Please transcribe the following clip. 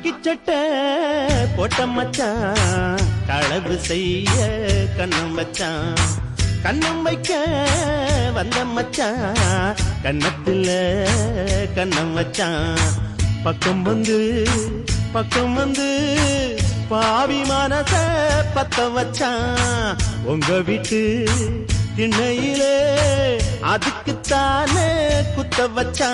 காக்கி சட்டை போட்ட மச்சான் களவு செய்ய கண்ணம் வச்சான் கண்ணம் வைக்க வந்த மச்சான் கண்ணத்துல கண்ணம் வச்சான் பக்கம் வந்து பாவி மனச பத்த வச்சான் உங்க வீட்டு திண்ணையிலே அதுக்குத்தானே குத்த வச்சான்